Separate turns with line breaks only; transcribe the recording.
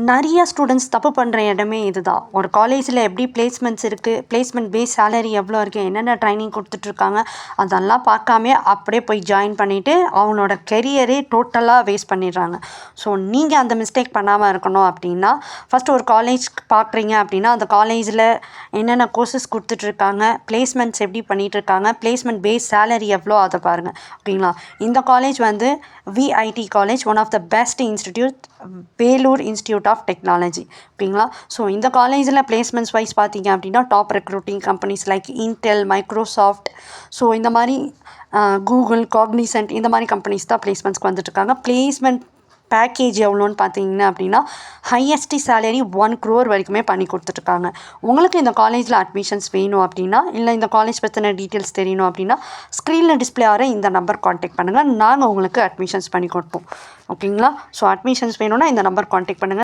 நிறைய ஸ்டூடெண்ட்ஸ் தப்பு பண்ணுற இடமே இதுதான். ஒரு காலேஜில் எப்படி பிளேஸ்மெண்ட்ஸ் இருக்குது, பிளேஸ்மெண்ட் பேஸ் சேலரி எவ்வளோ இருக்குது, என்னென்ன ட்ரைனிங் கொடுத்துட்ருக்காங்க, அதெல்லாம் பார்க்காமயே அப்படியே போய் ஜாயின் பண்ணிவிட்டு அவங்களோட கெரியரே டோட்டலாக வேஸ்ட் பண்ணிடுறாங்க. ஸோ நீங்கள் அந்த மிஸ்டேக் பண்ணாமல் இருக்கணும் அப்படின்னா, ஃபஸ்ட்டு ஒரு காலேஜ் பார்க்குறீங்க அப்படின்னா அந்த காலேஜில் என்னென்ன கோர்சஸ் கொடுத்துட்ருக்காங்க, பிளேஸ்மெண்ட்ஸ் எப்படி பண்ணிகிட்ருக்காங்க, பிளேஸ்மெண்ட் பேஸ் சேலரி எவ்வளோ அதை பாருங்கள். ஓகேங்களா? இந்த காலேஜ் வந்து VIT college, one of the best institute, Vellore institute of technology. ஓகேங்களா? ஸோ இந்த காலேஜில் பிளேஸ்மெண்ட்ஸ் வைஸ் பார்த்தீங்க அப்படின்னா top recruiting companies like Intel, Microsoft, so இந்த மாதிரி கூகுள், காக்னிசன்ட், இந்த மாதிரி கம்பெனிஸ் தான் பிளேஸ்மெண்ட்ஸ்க்கு வந்துட்டுருக்காங்க. பிளேஸ்மெண்ட் பேக்கேஜ் எவ்வளோன்னு பார்த்தீங்கன்னா அப்படின்னா ஹையஸ்ட் சேலரி 1 crore வரைக்குமே பண்ணி கொடுத்துட்ருக்காங்க. உங்களுக்கு இந்த காலேஜில் அட்மிஷன்ஸ் வேணும் அப்படின்னா, இல்லை இந்த காலேஜ் பற்றின டீட்டெயில்ஸ் தெரியணும் அப்படின்னா ஸ்க்ரீனில் டிஸ்பிளே ஆகிற இந்த நம்பர் காண்டாக்ட் பண்ணுங்கள். நாங்கள் உங்களுக்கு அட்மிஷன்ஸ் பண்ணி கொடுப்போம். ஓகேங்களா? ஸோ அட்மிஷன்ஸ் வேணும்னா இந்த நம்பர் காண்டாக்ட் பண்ணுங்கள்.